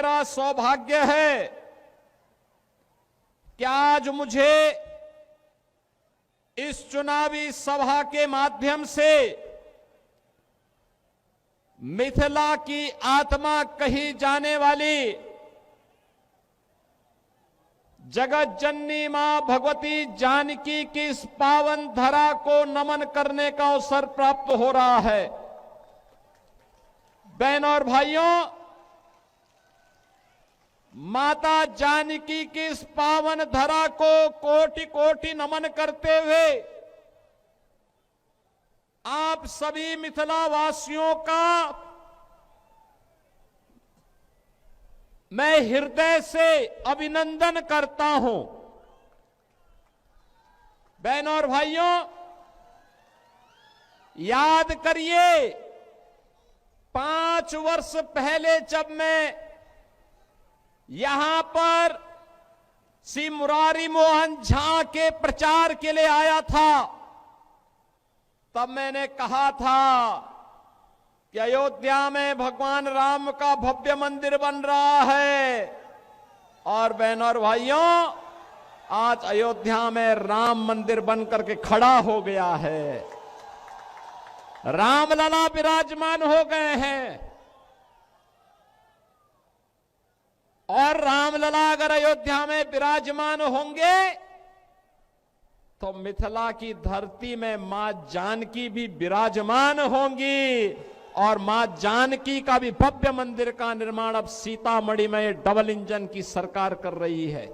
मेरा सौभाग्य है कि आज मुझे इस चुनावी सभा के माध्यम से मिथिला की आत्मा कही जाने वाली जगत जननी मां भगवती जानकी की इस पावन धरा को नमन करने का अवसर प्राप्त हो रहा है। बहनों और भाइयों, माता जानकी की इस पावन धरा को कोटि कोटि नमन करते हुए आप सभी मिथिला वासियों का मैं हृदय से अभिनंदन करता हूं। बहनों और भाइयों, याद करिए 5 वर्ष पहले जब मैं यहां पर श्री मुरारी मोहन झा के प्रचार के लिए आया था, तब मैंने कहा था कि अयोध्या में भगवान राम का भव्य मंदिर बन रहा है। और बहनों और भाइयों, आज अयोध्या में राम मंदिर बन करके खड़ा हो गया है। रामलला विराजमान हो गए हैं। और रामलला अगर अयोध्या में विराजमान होंगे तो मिथिला की धरती में मां जानकी भी विराजमान होंगी और मां जानकी का भी भव्य मंदिर का निर्माण अब सीतामढ़ी में डबल इंजन की सरकार कर रही है।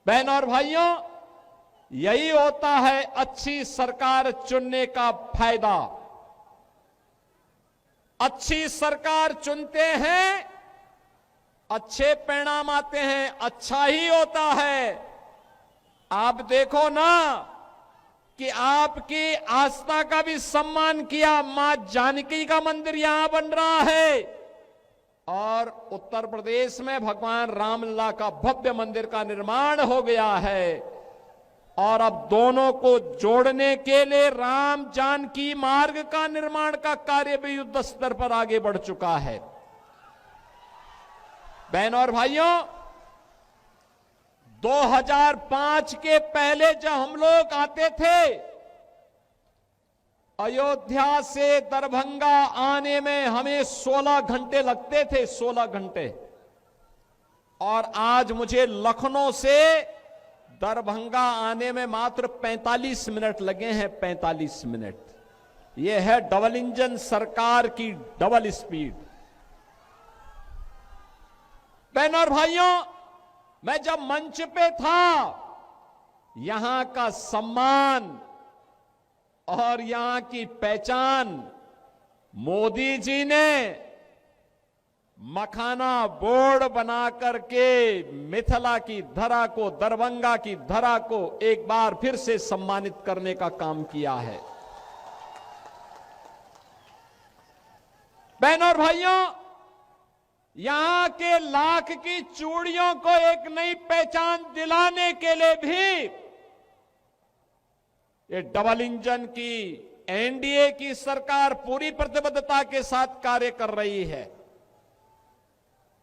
बहनों और भाइयों, यही होता है अच्छी सरकार चुनने का फायदा। अच्छी सरकार चुनते हैं, अच्छे परिणाम आते हैं, अच्छा ही होता है। आप देखो ना कि आपकी आस्था का भी सम्मान किया, मां जानकी का मंदिर यहां बन रहा है और उत्तर प्रदेश में भगवान रामलला का भव्य मंदिर का निर्माण हो गया है। और अब दोनों को जोड़ने के लिए राम जानकी मार्ग का निर्माण का कार्य भी युद्ध स्तर पर आगे बढ़ चुका है। बहनों और भाइयों, 2005 के पहले जब हम लोग आते थे, अयोध्या से दरभंगा आने में हमें 16 घंटे लगते थे, 16 घंटे। और आज मुझे लखनऊ से दरभंगा आने में मात्र 45 मिनट लगे हैं, 45 मिनट। यह है डबल इंजन सरकार की डबल स्पीड। बहनों और भाइयों, मैं जब मंच पे था, यहां का सम्मान और यहां की पहचान मोदी जी ने मखाना बोर्ड बना करके मिथिला की धरा को, दरभंगा की धरा को एक बार फिर से सम्मानित करने का काम किया है। बहनों और भाइयों, यहां के लाख की चूड़ियों को एक नई पहचान दिलाने के लिए भी ये डबल इंजन की एनडीए की सरकार पूरी प्रतिबद्धता के साथ कार्य कर रही है।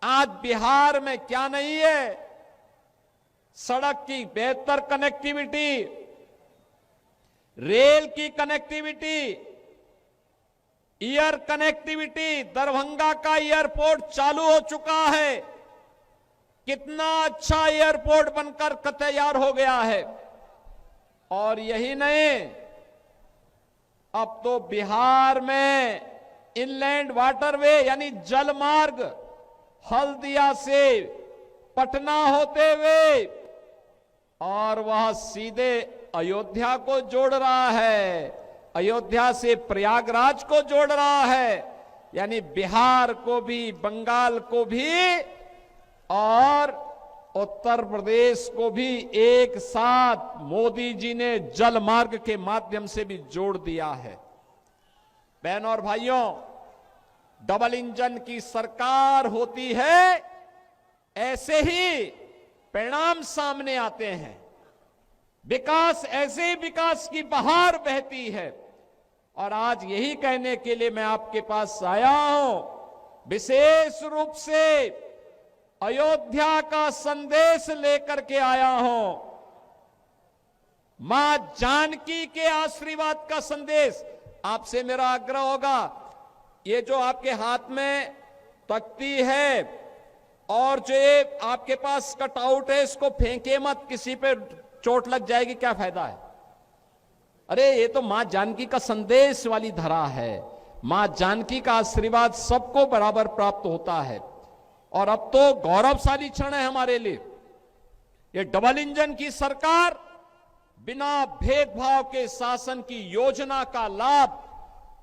आज बिहार में क्या नहीं है? सड़क की बेहतर कनेक्टिविटी, रेल की कनेक्टिविटी, एयर कनेक्टिविटी। दरभंगा का एयरपोर्ट चालू हो चुका है। कितना अच्छा एयरपोर्ट बनकर तैयार हो गया है। और यही नहीं, अब तो बिहार में इनलैंड वाटरवे यानी जल मार्ग हल्दिया से पटना होते हुए और वह सीधे अयोध्या को जोड़ रहा है, अयोध्या से प्रयागराज को जोड़ रहा है। यानी बिहार को भी, बंगाल को भी और उत्तर प्रदेश को भी एक साथ मोदी जी ने जल मार्ग के माध्यम से भी जोड़ दिया है। बहनों और भाइयों, डबल इंजन की सरकार होती है, ऐसे ही परिणाम सामने आते हैं। विकास, ऐसे ही विकास की बहार बहती है। और आज यही कहने के लिए मैं आपके पास आया हूं विशेष रूप से अयोध्या का संदेश लेकर के आया हूं। मां जानकी के आशीर्वाद का संदेश। आपसे मेरा आग्रह होगा, ये जो आपके हाथ में तख्ती है और जो ये आपके पास कटआउट है, इसको फेंके मत, किसी पे चोट लग जाएगी, क्या फायदा है। अरे ये तो मां जानकी का संदेश वाली धरा है। मां जानकी का आशीर्वाद सबको बराबर प्राप्त होता है। और अब तो गौरवशाली क्षण है हमारे लिए। ये डबल इंजन की सरकार बिना भेदभाव के शासन की योजना का लाभ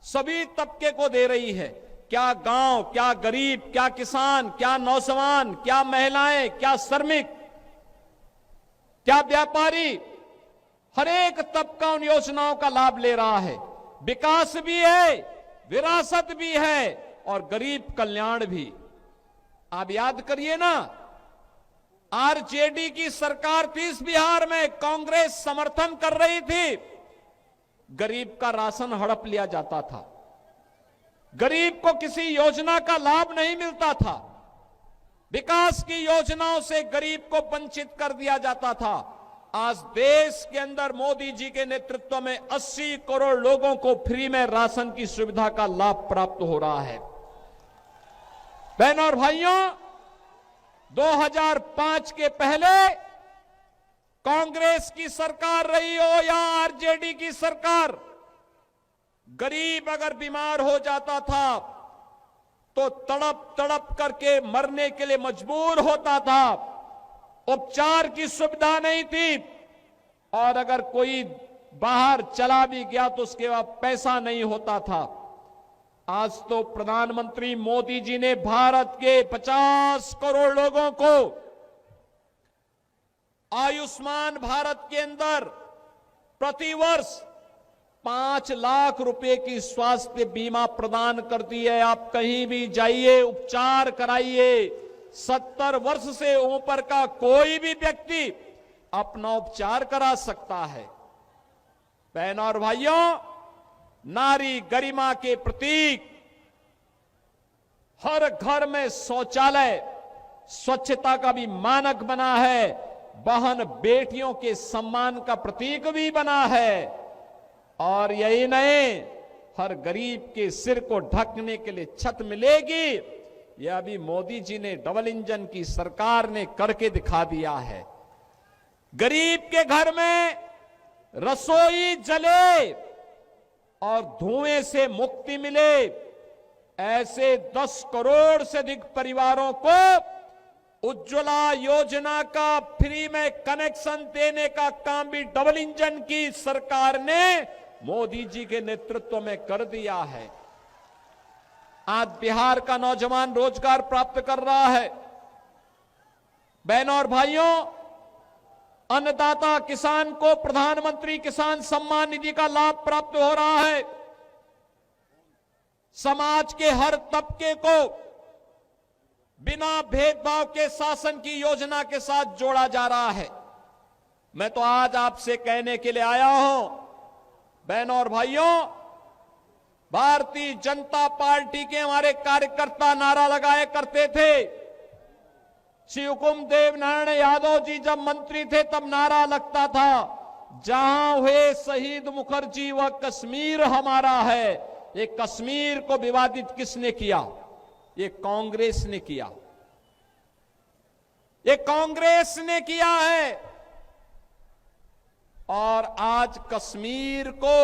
सभी तबके को दे रही है। क्या गांव, क्या गरीब, क्या किसान, क्या नौजवान, क्या महिलाएं, क्या श्रमिक, क्या व्यापारी, हर एक तबका उन योजनाओं का लाभ ले रहा है। विकास भी है, विरासत भी है और गरीब कल्याण भी। आप याद करिए ना, आरजेडी की सरकार थी इस बिहार में, कांग्रेस समर्थन कर रही थी, गरीब का राशन हड़प लिया जाता था, गरीब को किसी योजना का लाभ नहीं मिलता था, विकास की योजनाओं से गरीब को वंचित कर दिया जाता था। आज देश के अंदर मोदी जी के नेतृत्व में 80 करोड़ लोगों को फ्री में राशन की सुविधा का लाभ प्राप्त हो रहा है। बहनों और भाइयों, 2005 के पहले कांग्रेस की सरकार रही हो या आरजेडी की सरकार, गरीब अगर बीमार हो जाता था तो तड़प तड़प करके मरने के लिए मजबूर होता था। उपचार की सुविधा नहीं थी और अगर कोई बाहर चला भी गया तो उसके बाद पैसा नहीं होता था। आज तो प्रधानमंत्री मोदी जी ने भारत के 50 करोड़ लोगों को आयुष्मान भारत के अंदर प्रतिवर्ष 5 लाख रुपए की स्वास्थ्य बीमा प्रदान कर दी है। आप कहीं भी जाइए, उपचार कराइए। 70 वर्ष से ऊपर का कोई भी व्यक्ति अपना उपचार करा सकता है। बहनों और भाइयों, नारी गरिमा के प्रतीक हर घर में शौचालय स्वच्छता का भी मानक बना है, बहन बेटियों के सम्मान का प्रतीक भी बना है। और यही नहीं, हर गरीब के सिर को ढकने के लिए छत मिलेगी। यह अभी मोदी जी ने, डबल इंजन की सरकार ने करके दिखा दिया है। गरीब के घर में रसोई जले और धुएं से मुक्ति मिले, ऐसे 10 करोड़ से अधिक परिवारों को उज्ज्वला योजना का फ्री में कनेक्शन देने का काम भी डबल इंजन की सरकार ने मोदी जी के नेतृत्व में कर दिया है। आज बिहार का नौजवान रोजगार प्राप्त कर रहा है। बहनों और भाइयों, अन्नदाता किसान को प्रधानमंत्री किसान सम्मान निधि का लाभ प्राप्त हो रहा है। समाज के हर तबके को बिना भेदभाव के शासन की योजना के साथ जोड़ा जा रहा है। मैं तो आज आपसे कहने के लिए आया हूं, बहनों और भाइयों, भारतीय जनता पार्टी के हमारे कार्यकर्ता नारा लगाया करते थे। श्री हुकुमदेव नारायण यादव जी जब मंत्री थे तब नारा लगता था, जहां हुए शहीद मुखर्जी वह कश्मीर हमारा है। ये कश्मीर को विवादित किसने किया? ये कांग्रेस ने किया। ये कांग्रेस ने किया है। और आज कश्मीर को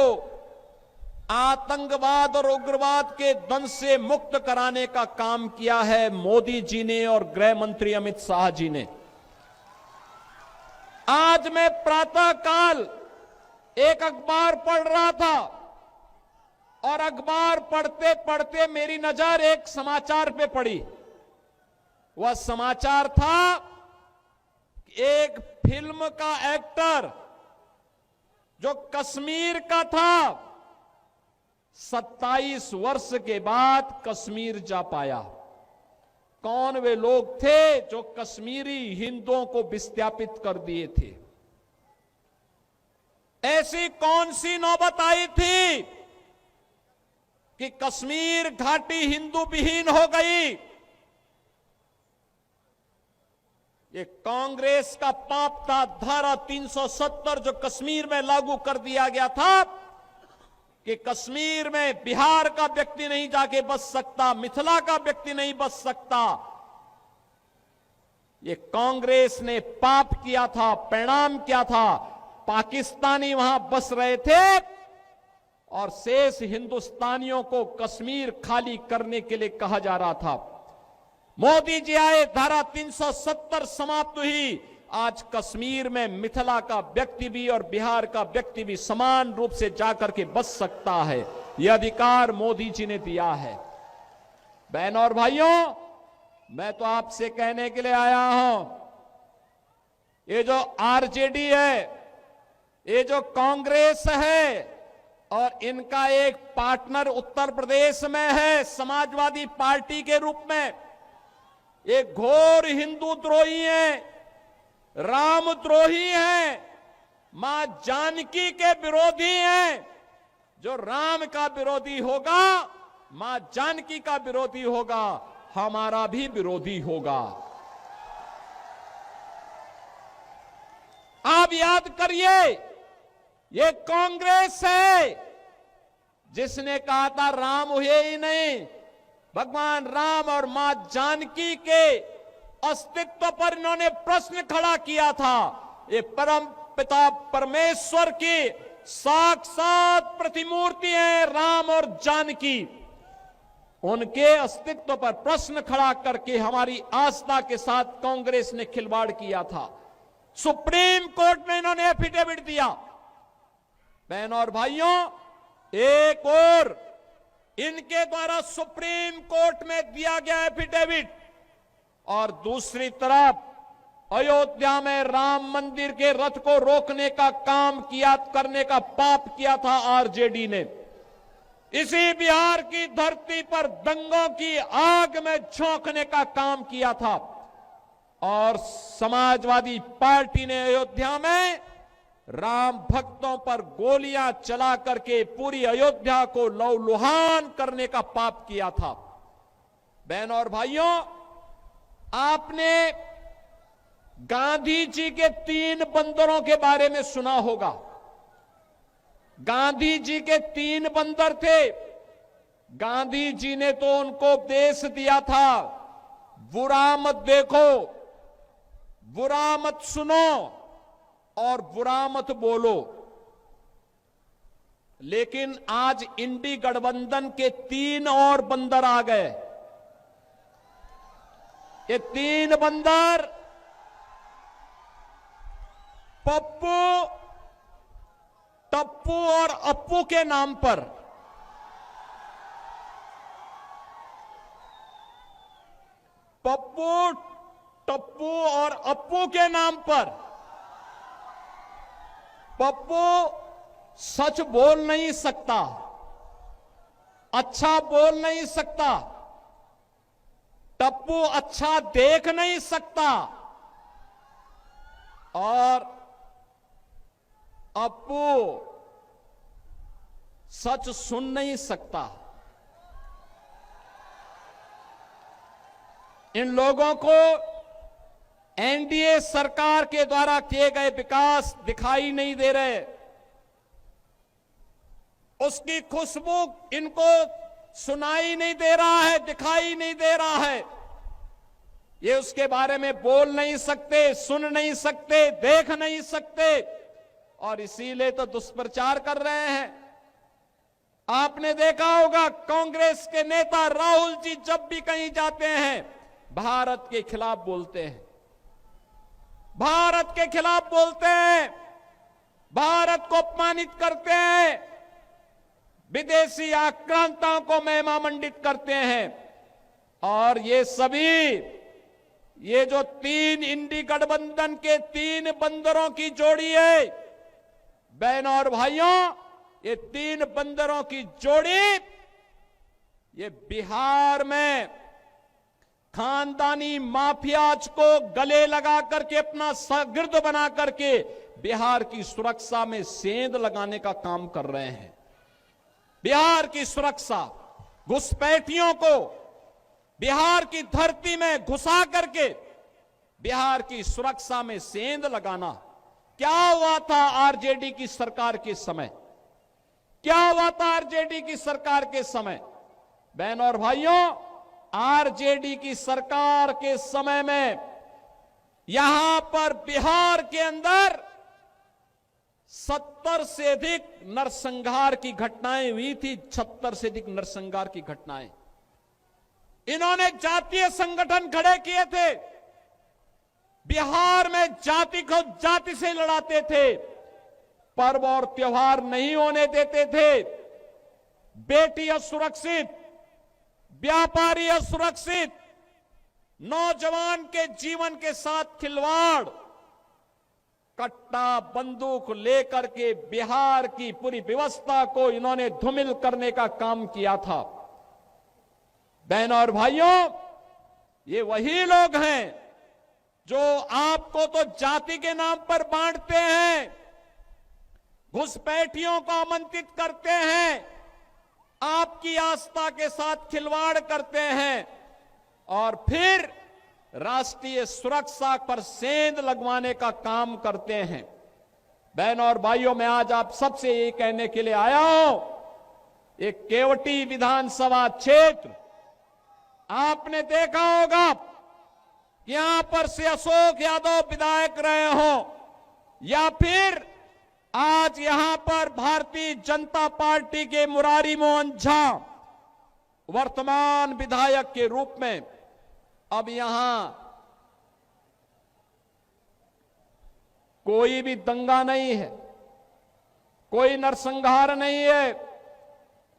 आतंकवाद और उग्रवाद के दंश से मुक्त कराने का काम किया है मोदी जी ने और गृह मंत्री अमित शाह जी ने। आज मैं प्रातः काल एक अखबार पढ़ रहा था और अखबार पढ़ते पढ़ते मेरी नजर एक समाचार पे पड़ी। वह समाचार था, एक फिल्म का एक्टर जो कश्मीर का था, 27 वर्ष के बाद कश्मीर जा पाया। कौन वे लोग थे जो कश्मीरी हिंदुओं को विस्थापित कर दिए थे? ऐसी कौन सी नौबत आई थी कि कश्मीर घाटी हिंदू विहीन हो गई। ये कांग्रेस का पाप था। धारा 370 जो कश्मीर में लागू कर दिया गया था कि कश्मीर में बिहार का व्यक्ति नहीं जाके बच सकता, मिथिला का व्यक्ति नहीं बच सकता। ये कांग्रेस ने पाप किया था। परिणाम क्या था? पाकिस्तानी वहां बस रहे थे और शेष हिंदुस्तानियों को कश्मीर खाली करने के लिए कहा जा रहा था। मोदी जी आए, धारा 370 समाप्त हुई। आज कश्मीर में मिथिला का व्यक्ति भी और बिहार का व्यक्ति भी समान रूप से जाकर के बच सकता है। यह अधिकार मोदी जी ने दिया है। बहनों और भाइयों, मैं तो आपसे कहने के लिए आया हूं, ये जो आरजेडी है, ये जो कांग्रेस है और इनका एक पार्टनर उत्तर प्रदेश में है समाजवादी पार्टी के रूप में, ये घोर हिंदू द्रोही हैं, राम द्रोही हैं, मां जानकी के विरोधी हैं। जो राम का विरोधी होगा, मां जानकी का विरोधी होगा, हमारा भी विरोधी होगा। आप याद करिए, ये कांग्रेस है जिसने कहा था राम हुए ही नहीं। भगवान राम और मां जानकी के अस्तित्व पर इन्होंने प्रश्न खड़ा किया था। ये परम पिता परमेश्वर की साक्षात प्रतिमूर्ति है राम और जानकी। उनके अस्तित्व पर प्रश्न खड़ा करके हमारी आस्था के साथ कांग्रेस ने खिलवाड़ किया था। सुप्रीम कोर्ट में इन्होंने एफिडेविट दिया। बहनों और भाइयों, एक और इनके द्वारा सुप्रीम कोर्ट में दिया गया एफिडेविट और दूसरी तरफ अयोध्या में राम मंदिर के रथ को रोकने का काम किया, करने का पाप किया था आरजेडी ने। इसी बिहार की धरती पर दंगों की आग में झोंकने का काम किया था और समाजवादी पार्टी ने अयोध्या में राम भक्तों पर गोलियां चला करके पूरी अयोध्या को लहूलुहान करने का पाप किया था। बहनों और भाइयों, आपने गांधी जी के 3 बंदरों के बारे में सुना होगा। गांधी जी के 3 बंदर थे। गांधी जी ने तो उनको उपदेश दिया था, बुरा मत देखो, बुरा मत सुनो और बुरा मत बोलो। लेकिन आज इंडी गठबंधन के 3 और बंदर आ गए। ये 3 बंदर पप्पू, टप्पू और अप्पू के नाम पर पप्पू, टप्पू और अप्पू के नाम पर पप्पू सच बोल नहीं सकता, अच्छा बोल नहीं सकता, टप्पू अच्छा देख नहीं सकता और अप्पू सच सुन नहीं सकता। इन लोगों को एनडीए सरकार के द्वारा किए गए विकास दिखाई नहीं दे रहे। उसकी खुशबू इनको सुनाई नहीं दे रहा है, दिखाई नहीं दे रहा है। ये उसके बारे में बोल नहीं सकते, सुन नहीं सकते, देख नहीं सकते और इसीलिए तो दुष्प्रचार कर रहे हैं। आपने देखा होगा कांग्रेस के नेता राहुल जी जब भी कहीं जाते हैं भारत के खिलाफ बोलते हैं, भारत के खिलाफ बोलते हैं, भारत को अपमानित करते हैं, विदेशी आक्रांताओं को महिमा मंडित करते हैं। और ये सभी, ये जो 3 इंडी गठबंधन के 3 बंदरों की जोड़ी है, बहनों और भाइयों, ये 3 बंदरों की जोड़ी ये बिहार में खानदानी माफियाज को गले लगा करके अपना शागिर्द बना करके बिहार की सुरक्षा में सेंध लगाने का काम कर रहे हैं। बिहार की सुरक्षा, घुसपैठियों को बिहार की धरती में घुसा करके बिहार की सुरक्षा में सेंध लगाना। क्या हुआ था आरजेडी की सरकार के समय? क्या हुआ था आरजेडी की सरकार के समय? बहनों और भाइयों, आरजेडी की सरकार के समय में यहां पर बिहार के अंदर 70 से अधिक नरसंहार की घटनाएं हुई थी। 70 से अधिक नरसंहार की घटनाएं। इन्होंने जातीय संगठन खड़े किए थे। बिहार में जाति को जाति से लड़ाते थे। पर्व और त्योहार नहीं होने देते थे। बेटी असुरक्षित, व्यापारी असुरक्षित, नौजवान के जीवन के साथ खिलवाड़, कट्टा बंदूक लेकर के बिहार की पूरी व्यवस्था को इन्होंने धूमिल करने का काम किया था। बहनों और भाइयों, ये वही लोग हैं जो आपको तो जाति के नाम पर बांटते हैं, घुसपैठियों को आमंत्रित करते हैं, आपकी आस्था के साथ खिलवाड़ करते हैं और फिर राष्ट्रीय सुरक्षा पर सेंध लगवाने का काम करते हैं। बहनों और भाइयों, मैं आज आप सबसे ये कहने के लिए आया हूं, एक केवटी विधानसभा क्षेत्र आपने देखा होगा, यहां पर से अशोक यादव विधायक रहे हो या फिर आज यहां पर भारतीय जनता पार्टी के मुरारी मोहन झा वर्तमान विधायक के रूप में अब यहां कोई भी दंगा नहीं है, कोई नरसंहार नहीं है,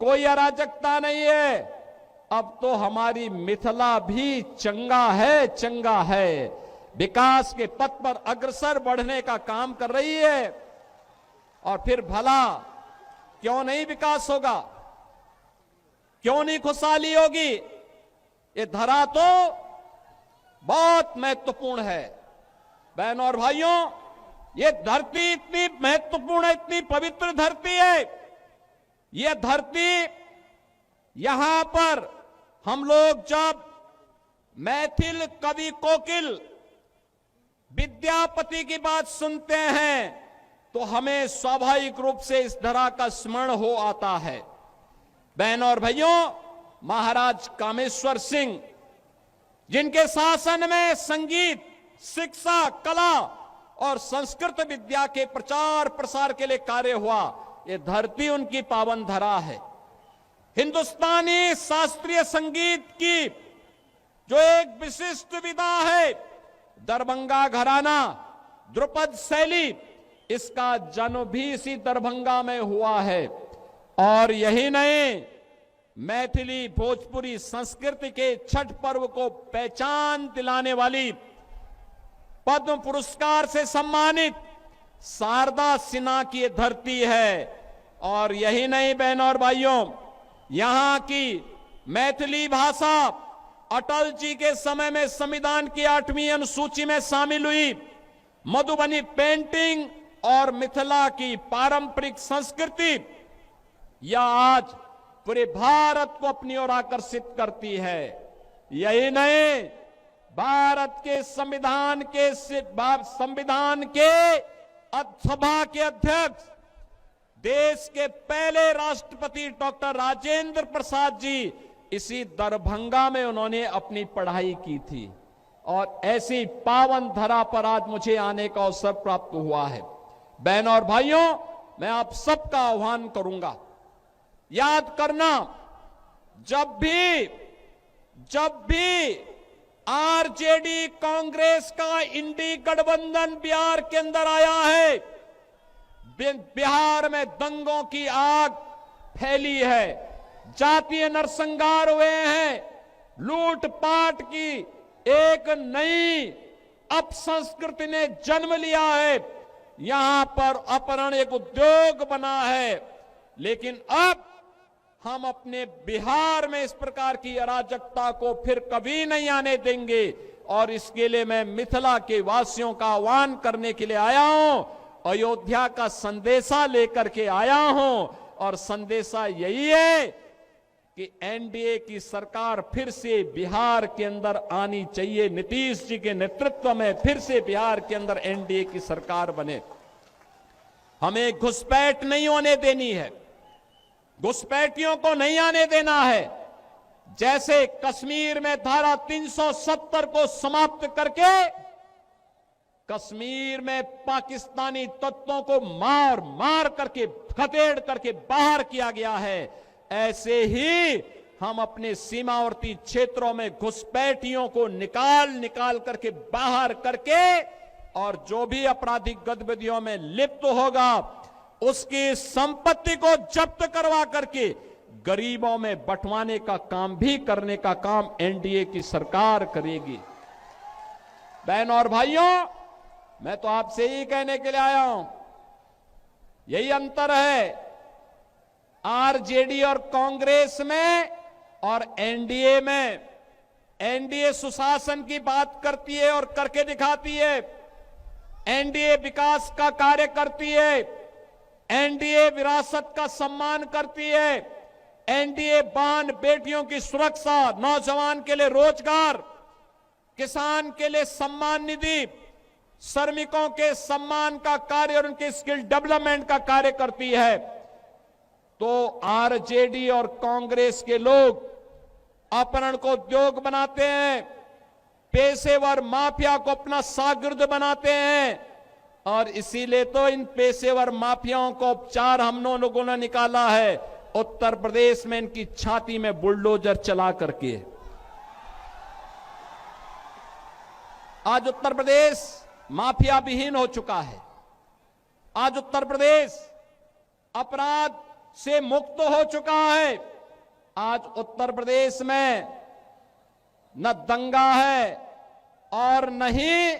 कोई अराजकता नहीं है। अब तो हमारी मिथिला भी चंगा है, विकास के पथ पर अग्रसर बढ़ने का काम कर रही है। और फिर भला क्यों नहीं विकास होगा, क्यों नहीं खुशहाली होगी? ये धरा तो बहुत महत्वपूर्ण है। बहनों और भाइयों, ये धरती इतनी महत्वपूर्ण है, इतनी पवित्र धरती है। ये धरती, यहां पर हम लोग जब मैथिल कवि कोकिल विद्यापति की बात सुनते हैं तो हमें स्वाभाविक रूप से इस धरा का स्मरण हो आता है। बहनों और भाइयों, महाराज कामेश्वर सिंह, जिनके शासन में संगीत, शिक्षा, कला और संस्कृत विद्या के प्रचार प्रसार के लिए कार्य हुआ, ये धरती उनकी पावन धरा है। हिंदुस्तानी शास्त्रीय संगीत की जो एक विशिष्ट विधा है, दरभंगा घराना, ध्रुपद शैली, इसका जन्म भी इसी दरभंगा में हुआ है। और यही नहीं, मैथिली भोजपुरी संस्कृति के छठ पर्व को पहचान दिलाने वाली पद्म पुरस्कार से सम्मानित शारदा सिन्हा की धरती है। और यही नहीं बहनों और भाइयों, यहां की मैथिली भाषा अटल जी के समय में संविधान की 8वीं अनुसूची में शामिल हुई। मधुबनी पेंटिंग और मिथिला की पारंपरिक संस्कृति यह आज पूरे भारत को अपनी ओर आकर्षित करती है। यही नहीं, भारत के संविधान के सभा के अध्यक्ष, देश के पहले राष्ट्रपति डॉक्टर राजेंद्र प्रसाद जी, इसी दरभंगा में उन्होंने अपनी पढ़ाई की थी। और ऐसी पावन धरा पर आज मुझे आने का अवसर प्राप्त हुआ है। बहनों और भाइयों, मैं आप सबका आह्वान करूंगा, याद करना, जब भी आरजेडी कांग्रेस का इंडी गठबंधन बिहार के अंदर आया है, बिहार में दंगों की आग फैली है, जातीय नरसंहार हुए हैं, लूटपाट की एक नई अपसंस्कृति ने जन्म लिया है। यहां पर अपहरण एक उद्योग बना है। लेकिन अब हम अपने बिहार में इस प्रकार की अराजकता को फिर कभी नहीं आने देंगे। और इसके लिए मैं मिथिला के वासियों का आह्वान करने के लिए आया हूं, अयोध्या का संदेशा लेकर के आया हूं। और संदेशा यही है कि एनडीए की सरकार फिर से बिहार के अंदर आनी चाहिए। नीतीश जी के नेतृत्व में फिर से बिहार के अंदर एनडीए की सरकार बने। हमें घुसपैठ नहीं होने देनी है, घुसपैठियों को नहीं आने देना है। जैसे कश्मीर में धारा 370 को समाप्त करके कश्मीर में पाकिस्तानी तत्वों को मार मार करके खदेड़ करके बाहर किया गया है, ऐसे ही हम अपने सीमावर्ती क्षेत्रों में घुसपैठियों को निकाल निकाल करके बाहर करके और जो भी आपराधिक गतिविधियों में लिप्त होगा उसकी संपत्ति को जब्त करवा करके गरीबों में बंटवाने का काम भी करने का काम एनडीए की सरकार करेगी। बहनों और भाइयों, मैं तो आपसे ही कहने के लिए आया हूं, यही अंतर है आरजेडी और कांग्रेस में और एनडीए में। एनडीए सुशासन की बात करती है और करके दिखाती है, एनडीए विकास का कार्य करती है, एनडीए विरासत का सम्मान करती है, एनडीए बहन बेटियों की सुरक्षा, नौजवान के लिए रोजगार, किसान के लिए सम्मान निधि, श्रमिकों के सम्मान का कार्य और उनके स्किल डेवलपमेंट का कार्य करती है। तो आरजेडी और कांग्रेस के लोग अपहरण को उद्योग बनाते हैं, पेशेवर माफिया को अपना शागिर्द बनाते हैं और इसीलिए तो इन पेशेवर माफियाओं को उपचार हम लोगों ने निकाला है उत्तर प्रदेश में इनकी छाती में बुलडोजर चला करके। आज उत्तर प्रदेश माफिया विहीन हो चुका है। आज उत्तर प्रदेश अपराध से मुक्त हो चुका है। आज उत्तर प्रदेश में न दंगा है और न ही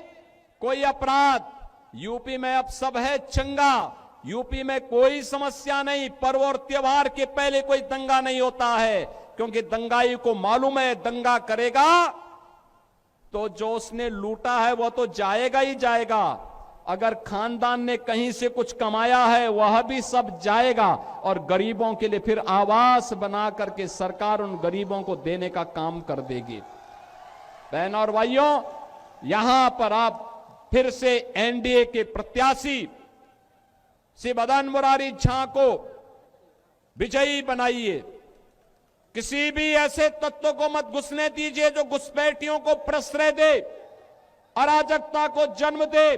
कोई अपराध। यूपी में अब सब है चंगा, यूपी में कोई समस्या नहीं। पर्व और त्योहार के पहले कोई दंगा नहीं होता है, क्योंकि दंगाई को मालूम है दंगा करेगा तो जो उसने लूटा है वह तो जाएगा ही जाएगा। अगर खानदान ने कहीं से कुछ कमाया है वह भी सब जाएगा और गरीबों के लिए फिर आवास बना करके सरकार उन गरीबों को देने का काम कर देगी। बहनों और भाइयों, यहां पर आप फिर से एनडीए के प्रत्याशी श्री मदन मुरारी झा को विजयी बनाइए। किसी भी ऐसे तत्व को मत घुसने दीजिए जो घुसपैठियों को प्रश्रय दे, अराजकता को जन्म दे,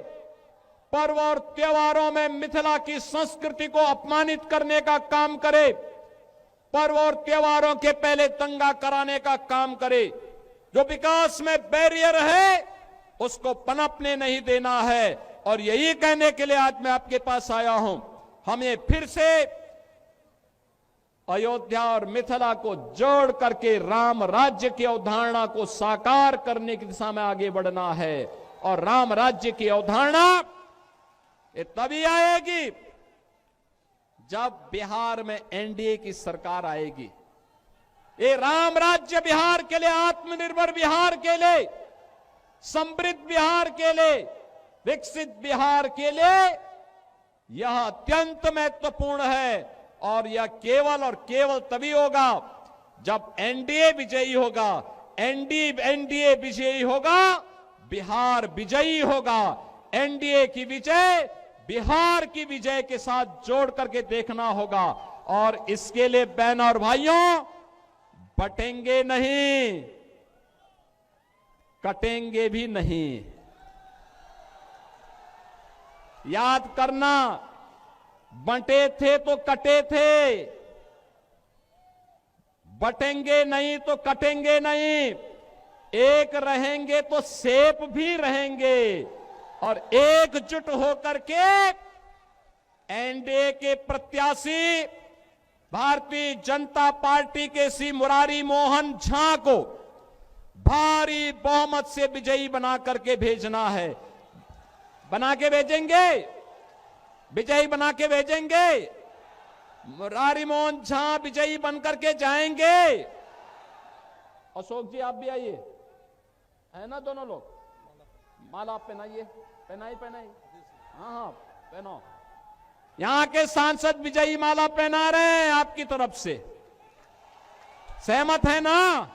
पर्व और त्योहारों में मिथिला की संस्कृति को अपमानित करने का काम करे, पर्व और त्योहारों के पहले दंगा कराने का काम करे। जो विकास में बैरियर है उसको पनपने नहीं देना है। और यही कहने के लिए आज मैं आपके पास आया हूं, हमें फिर से अयोध्या और मिथिला को जोड़ करके राम राज्य की अवधारणा को साकार करने की दिशा में आगे बढ़ना है। और राम राज्य की अवधारणा ये तभी आएगी जब बिहार में एनडीए की सरकार आएगी। ये राम राज्य बिहार के लिए, आत्मनिर्भर बिहार के लिए, समृद्ध बिहार के लिए, विकसित बिहार के लिए यह अत्यंत महत्वपूर्ण है। और यह केवल और केवल तभी होगा जब एनडीए विजयी होगा। एनडीए विजयी होगा, बिहार विजयी होगा। एनडीए की विजय बिहार की विजय के साथ जोड़ करके देखना होगा। और इसके लिए बहनों और भाइयों, बटेंगे नहीं, कटेंगे भी नहीं। याद करना, बंटे थे तो कटे थे, बटेंगे नहीं तो कटेंगे नहीं। एक रहेंगे तो सेफ भी रहेंगे। और एकजुट होकर के एनडीए के प्रत्याशी भारतीय जनता पार्टी के श्री मुरारी मोहन झा को भारी बहुमत से विजयी बना करके भेजना है। बना के भेजेंगे, विजयी बना के भेजेंगे। मुरारी मोहन झा विजयी बनकर के जाएंगे। अशोक जी आप भी आइए, है ना दोनों लोग। माला आप पहनाइए, पहनाई पहनाई, हाँ हाँ पहनो। यहां के सांसद विजयी माला पहना रहे हैं आपकी तरफ से। सहमत है ना?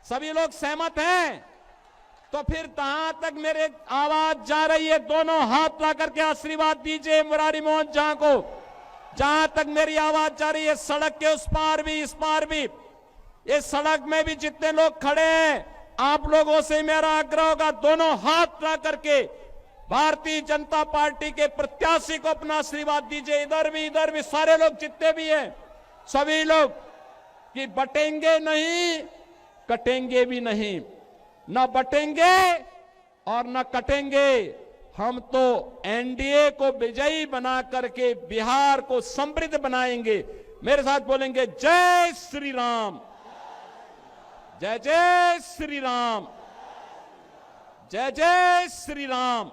सभी लोग सहमत हैं? तो फिर जहां तक मेरे आवाज जा रही है, दोनों हाथ ला करके आशीर्वाद दीजिए मुरारी मोहन झा को। जहां तक मेरी आवाज जा रही है, सड़क के उस पार भी इस पार भी, इस सड़क में भी जितने लोग खड़े हैं, आप लोगों से मेरा आग्रह होगा, दोनों हाथ ला करके भारतीय जनता पार्टी के प्रत्याशी को अपना आशीर्वाद दीजिए। इधर भी सारे लोग जितने भी हैं, सभी लोग, कि बटेंगे नहीं, कटेंगे भी नहीं। न बटेंगे और न कटेंगे। हम तो एनडीए को विजयी बना करके बिहार को समृद्ध बनाएंगे। मेरे साथ बोलेंगे, जय श्री राम, जय जय श्री राम, जय जय श्री राम।